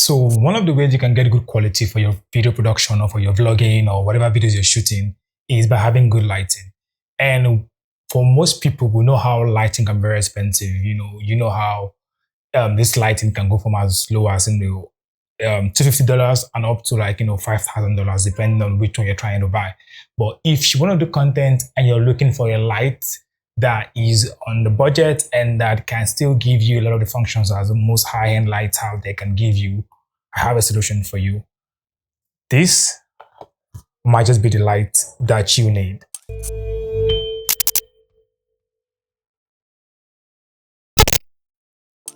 So one of the ways you can get good quality for your video production or for your vlogging or whatever videos you're shooting is by having good lighting. And for most people, we know how lighting can be very expensive. You know how this lighting can go from as low as $250 and up to like $5,000 depending on which one you're trying to buy. But if you want to do content and you're looking for a light that is on the budget and that can still give you a lot of the functions as the most high-end lights out there can give you, I have a solution for you. This might just be the light that you need.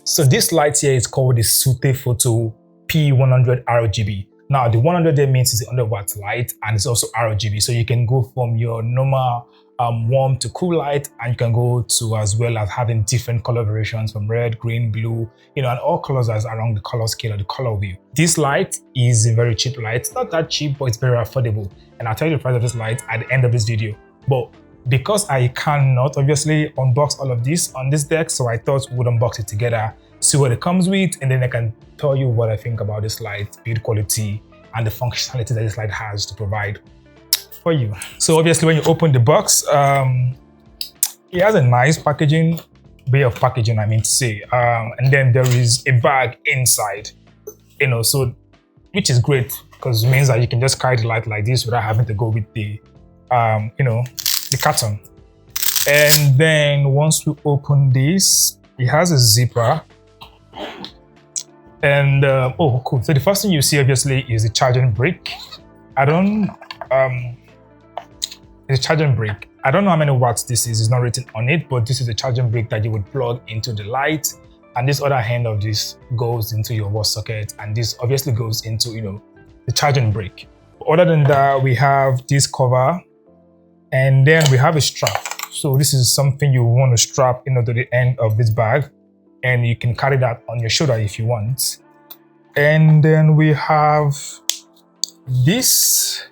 So this light here is called the Sutefoto P100 Rgb. Now the 100 there means it's a 100 watt light and it's also RGB. So you can go from your normal warm to cool light, and you can go to as well as having different color variations from red, green, blue, and all colors as along the color scale or the color wheel. This light is a very cheap light. It's not that cheap, but it's very affordable. And I'll tell you the price of this light at the end of this video. But because I cannot obviously unbox all of this on this deck, so I thought we would unbox it together, see what it comes with, and then I can tell you what I think about this light, build quality, and the functionality that this light has to provide for you. So obviously when you open the box, it has a nice packaging, way of packaging I mean to say, and then there is a bag inside, so which is great because it means that you can just carry the light like this without having to go with the the carton. And then once we open this, it has a zipper. And oh cool, so the first thing you see obviously is the charging brick. It's a charging brick. I don't know how many watts this is, it's not written on it, but this is a charging brick that you would plug into the light, and this other end of this goes into your wall socket, and this obviously goes into the charging brick. Other than that, we have this cover, and then we have a strap. So this is something you want to strap to the end of this bag, and you can carry that on your shoulder if you want. And then we have this.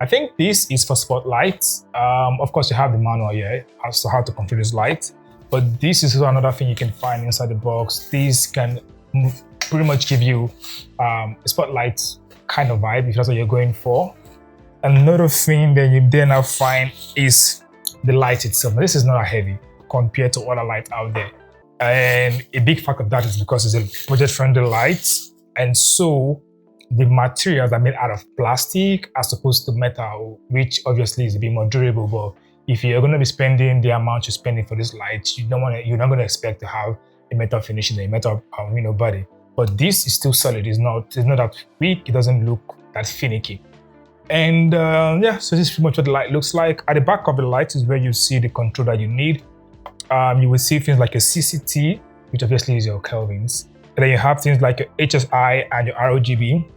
I think this is for spotlights. Of course, you have the manual here as to how to configure this light, but this is another thing you can find inside the box. This can pretty much give you a spotlight kind of vibe if that's what you're going for. Another thing that you then now find is the light itself. Now, this is not that heavy compared to other lights out there. And a big factor of that is because it's a budget-friendly light. And so the materials are made out of plastic as opposed to metal, which obviously is a bit more durable. But if you're going to be spending the amount you're spending for this light, you're not going to expect to have a metal finish in a metal body. But this is still solid. It's not that weak. It doesn't look that finicky. And yeah, so this is pretty much what the light looks like. At the back of the light is where you see the control that you need. You will see things like your CCT, which obviously is your kelvins. And then you have things like your HSI and your RGB.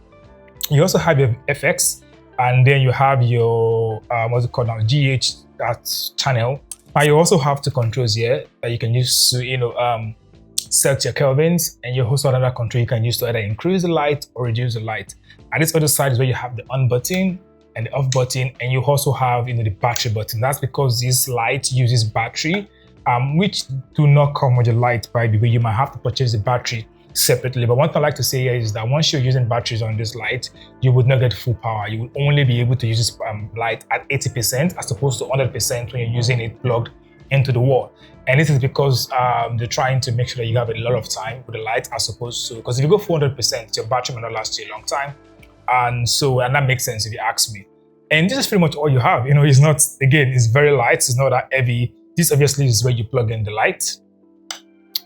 You also have your FX, and then you have your what's it called now, GH, that channel. And you also have two controls here that you can use to set your kelvins, and you also have another control you can use to either increase the light or reduce the light. And this other side is where you have the on button and the off button, and you also have the battery button. That's because this light uses battery, which do not come with the light, by the way. You might have to purchase the battery separately. But one thing I like to say here is that once you're using batteries on this light, you would not get full power. You will only be able to use this light at 80% as opposed to 100% when you're using it plugged into the wall. And this is because they're trying to make sure that you have a lot of time with the light as opposed to, because if you go 400%, your battery may not last you a long time. And that makes sense if you ask me. And this is pretty much all you have. It's not, again, it's very light, it's not that heavy. This obviously is where you plug in the light.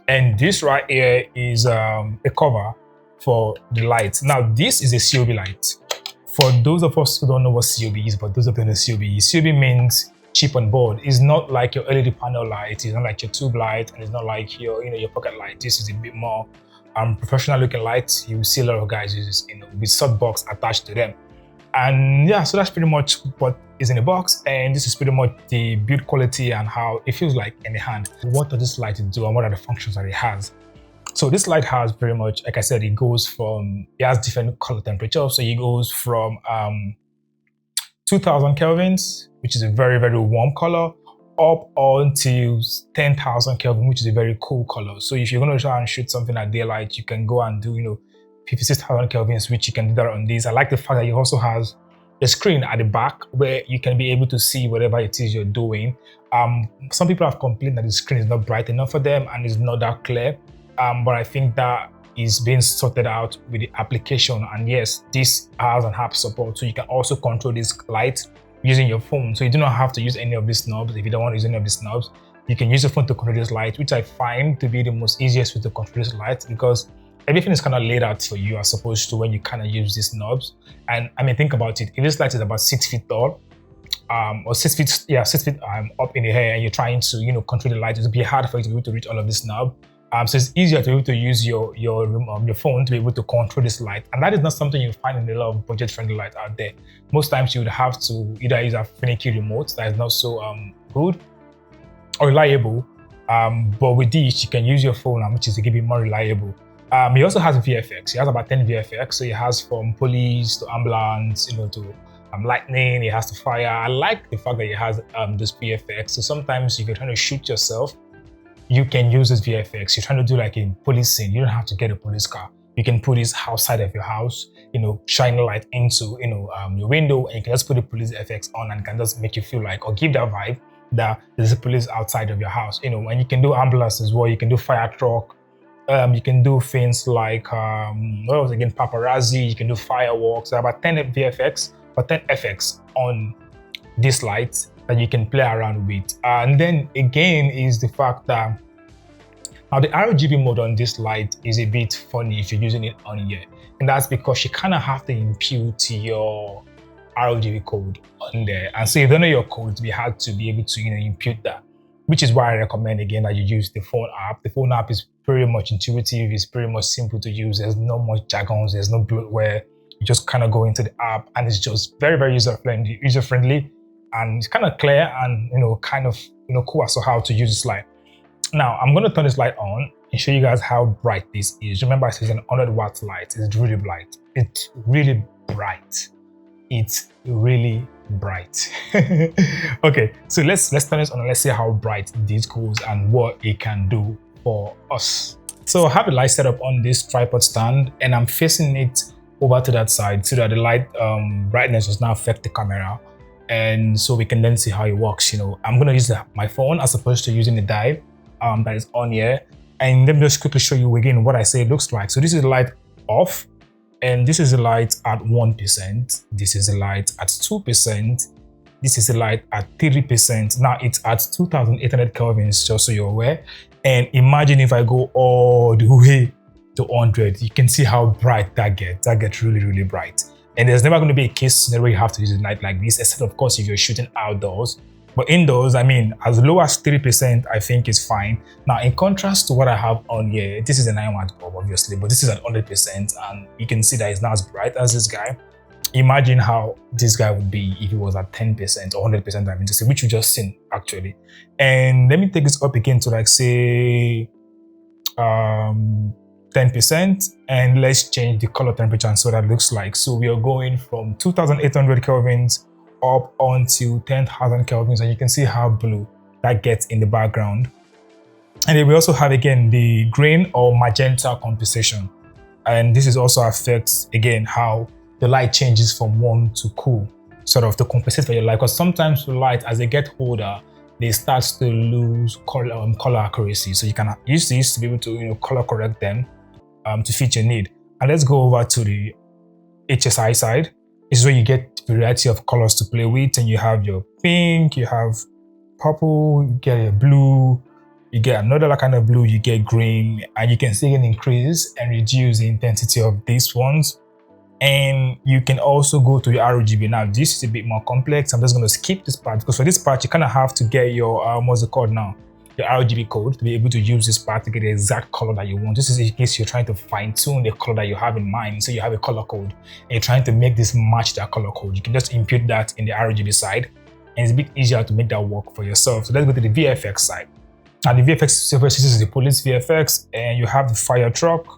And this right here is a cover for the light. Now, this is a COB light. For those of us who don't know what COB is, but those of you know COB means cheap on board. It's not like your LED panel light, it's not like your tube light, and it's not like your your pocket light. This is a bit more professional looking light. You will see a lot of guys use this, with softbox attached to them. And yeah, so that's pretty much what is in the box, and this is pretty much the build quality and how it feels like in the hand. What does this light do and what are the functions that it has? So this light has pretty much, like I said, it has different color temperatures. So it goes from 2000 kelvins, which is a very, very warm color, up until 10,000 Kelvin, which is a very cool color. So if you're going to try and shoot something at daylight, you can go and do, 56,000 kelvins, which you can do that on this. I like the fact that it also has a screen at the back where you can be able to see whatever it is you're doing. Some people have complained that the screen is not bright enough for them and is not that clear, but I think that is being sorted out with the application. And yes, this has an app support, so you can also control this light using your phone. So you do not have to use any of these knobs. If you don't want to use any of these knobs, you can use your phone to control this light, which I find to be the most easiest way to control this light, because everything is kind of laid out for you as opposed to when you kind of use these knobs. And I mean, think about it. If this light is about 6 feet tall, or 6 feet, yeah, 6 feet up in the air, and you're trying to, control the light, it would be hard for you to be able to reach all of this knob. So it's easier to be able to use your phone to be able to control this light. And that is not something you find in a lot of budget-friendly lights out there. Most times you would have to either use a finicky remote that is not so good or reliable. But with this, you can use your phone, which is to give it more reliable. He also has VFX. He has about 10 VFX. So he has from police to ambulance, to lightning. He has to fire. I like the fact that he has this VFX. So sometimes if you're trying to shoot yourself, you can use this VFX. You're trying to do like a police scene. You don't have to get a police car. You can put this outside of your house, shine light into, your window, and you can just put the police FX on, and it can just make you feel like, or give that vibe that there's a police outside of your house, and you can do ambulance as well. You can do fire truck. You can do things like, paparazzi. You can do fireworks. There are about 10 VFX or 10 FX on this light that you can play around with. And then again is the fact that now the RGB mode on this light is a bit funny if you're using it on here. And that's because you kind of have to impute your RGB code on there. And so if you don't know your code, it'll be hard to be able to impute that, which is why I recommend again that you use the phone app. The phone app is pretty much intuitive. It's pretty much simple to use. There's no much jargons. There's no bloatware. You just kind of go into the app and it's just very, very user-friendly. And it's kind of clear and kind of cool as to how to use this light. Now I'm going to turn this light on and show you guys how bright this is. Remember, it's an 100-watt light. It's really bright. It's really bright. It's really bright. Okay, so let's turn this on and let's see how bright this goes and what it can do for us. So I have the light set up on this tripod stand and I'm facing it over to that side so that the light brightness does not affect the camera. And so we can then see how it works. I'm going to use my phone as opposed to using the dial that is on here. And let me just quickly show you again what I say it looks like. So this is the light off, and this is the light at 1%. This is the light at 2%. This is the light at 3%. Now it's at 2,800 kelvins, just so you're aware. And imagine if I go all the way to 100, you can see how bright that gets. That gets really, really bright. And there's never going to be a case scenario where you have to use a light like this, except of course if you're shooting outdoors. But indoors, I mean, as low as 3%, I think is fine. Now, in contrast to what I have on here, this is a 9-watt bulb, obviously, but this is at 100%, and you can see that it's not as bright as this guy. Imagine how this guy would be if it was at 10% or 100%, I mean to say, which you just seen actually. And let me take this up again to like say 10%, and let's change the color temperature and so that looks like. So we are going from 2,800 kelvins up onto 10,000 kelvins, and you can see how blue that gets in the background. And then we also have again the green or magenta compensation, and this is also affects again how the light changes from warm to cool, sort of to compensate for your light, because sometimes the light as they get older they start to lose color accuracy. So you can use this to be able to color correct them to fit your need. And let's go over to the HSI side. This is where you get a variety of colors to play with, and you have your pink, you have purple, you get a blue, you get another kind of blue, you get green, and you can see an increase and reduce the intensity of these ones. And you can also go to your RGB. Now this is a bit more complex. I'm just going to skip this part because for this part you kind of have to get your what's it called now, your RGB code to be able to use this part to get the exact color that you want. This is in case you're trying to fine tune the color that you have in mind. So you have a color code and you're trying to make this match that color code. You can just impute that in the RGB side, and it's a bit easier to make that work for yourself. So let's go to the VFX side. Now the VFX service is the police VFX, and you have the fire truck.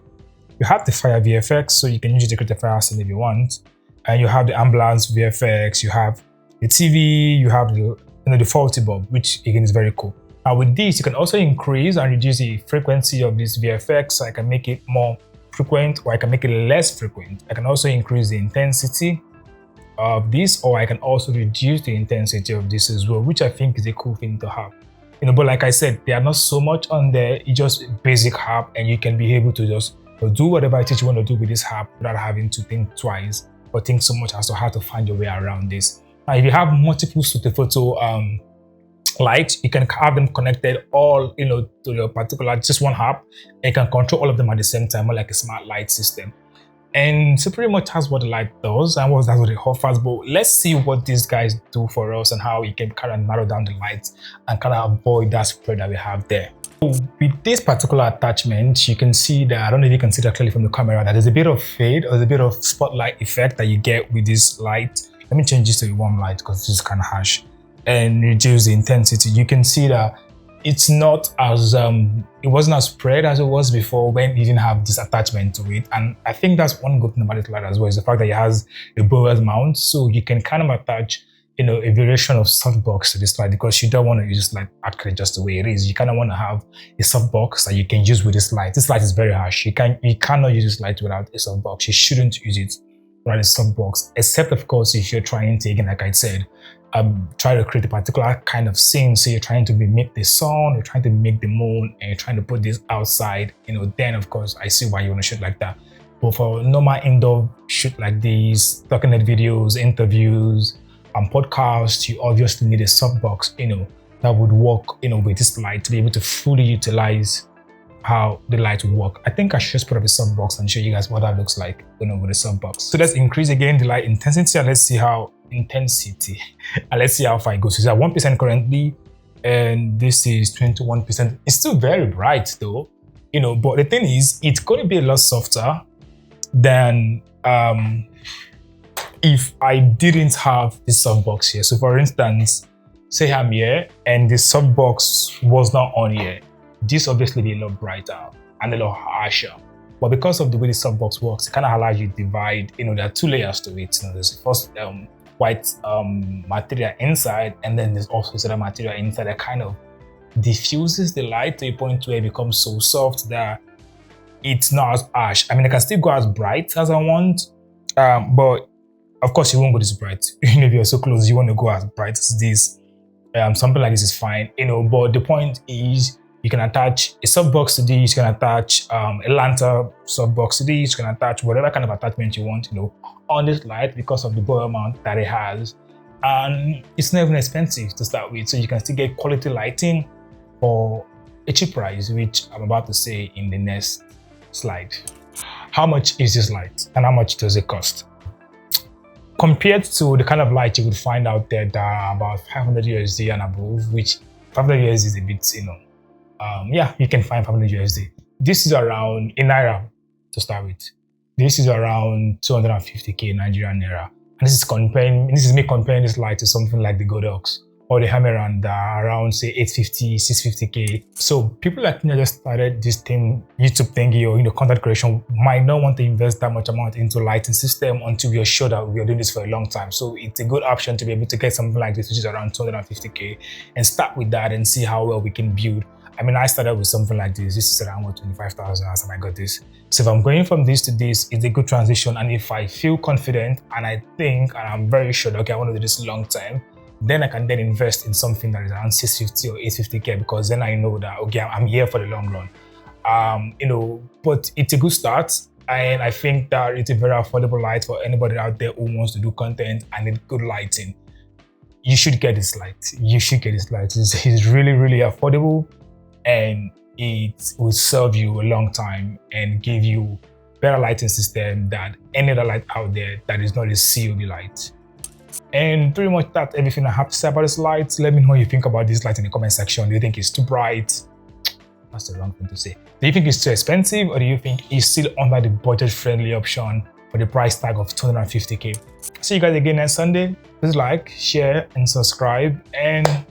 You have the fire VFX, so you can use the creative fire scene if you want. And you have the ambulance VFX, you have the TV, you have the faulty bulb, which again is very cool. Now with this, you can also increase and reduce the frequency of this VFX, so I can make it more frequent, or I can make it less frequent. I can also increase the intensity of this, or I can also reduce the intensity of this as well, which I think is a cool thing to have. But like I said, there are not so much on there. It's just a basic app, and you can be able to just do whatever it is you want to do with this app without having to think twice or think so much as to how to find your way around this. Now, if you have multiple Sutefoto lights, you can have them connected all to your particular just one app, and you can control all of them at the same time, more like a smart light system. And so pretty much that's what the light does and that's what it offers. But let's see what these guys do for us and how you can kind of narrow down the lights and kind of avoid that spread that we have there. So with this particular attachment, you can see that, I don't know if you can see that clearly from the camera, that there's a bit of fade or there's a bit of spotlight effect that you get with this light. Let me change this to a warm light because this is kind of harsh, and reduce the intensity. You can see that it's not as it wasn't as spread as it was before when you didn't have this attachment to it. And I think that's one good thing about this light as well, is the fact that it has a Bowens mount, so you can kind of attach a variation of softbox to this light, because you don't want to use this light actually just the way it is. You kind of want to have a softbox that you can use with this light. This light is very harsh. You cannot use this light without a softbox. You shouldn't use it without a softbox, except of course if you're trying to, again, like I said, try to create a particular kind of scene. So you're trying to mimic the sun, you're trying to mimic the moon, and you're trying to put this outside, then of course I see why you want to shoot like that. But for normal indoor shoot like these, talking head videos, interviews, podcasts, you obviously need a softbox, that would work, with this light to be able to fully utilize how the light would work. I think I should just put up a softbox and show you guys what that looks like, with a softbox. So let's increase again the light intensity, and let's see how far it goes. So it's at 1% currently, and this is 21%. It's still very bright though, but the thing is, it's going to be a lot softer than if I didn't have this softbox here. So for instance, say I'm here and the softbox was not on here. This obviously be a lot brighter and a lot harsher. But because of the way the softbox works, it kind of allows you to divide, there are two layers to it. There's the first white material inside, and then there's also this other material inside that kind of diffuses the light to a point where it becomes so soft that it's not as harsh. I mean, I can still go as bright as I want, but of course you won't go this bright. If you're so close, you want to go as bright as this. Something like this is fine, but the point is, you can attach a softbox to this, you can attach a lantern softbox to this, you can attach whatever kind of attachment you want, on this light, because of the Bowens mount that it has. And it's not even expensive to start with, so you can still get quality lighting for a cheap price, which I'm about to say in the next slide. How much is this light and how much does it cost? Compared to the kind of light you would find out there that are about 500 USD and above, which 500 USD is a bit, yeah, you can find 500 USD. This is around, in Naira to start with, this is around 250k Nigerian Naira. And this is me comparing this light to something like the Godox or the Hammeran that are around, say, 850, 650k. So people like me just started this thing, YouTube thingy, or content creation, might not want to invest that much amount into lighting system until we are sure that we are doing this for a long time. So it's a good option to be able to get something like this, which is around 250k, and start with that and see how well we can build. I mean, I started with something like this. This is around 25,000 as I got this. So if I'm going from this to this, it's a good transition. And if I feel confident and I think, and I'm very sure that, okay, I want to do this long term, then I can then invest in something that is around 650 or 850k, because then I know that, okay, I'm here for the long run. But it's a good start. And I think that it's a very affordable light for anybody out there who wants to do content and need good lighting. You should get this light. You should get this light. It's really, really affordable, and it will serve you a long time and give you better lighting system than any other light out there that is not a COB light. And pretty much that's everything I have to say about this light. Let me know what you think about this light in the comment section. Do you think it's too bright? That's the wrong thing to say. Do you think it's too expensive, or do you think it's still under the budget-friendly option for the price tag of 250k? See you guys again next Sunday. Please like, share, and subscribe, and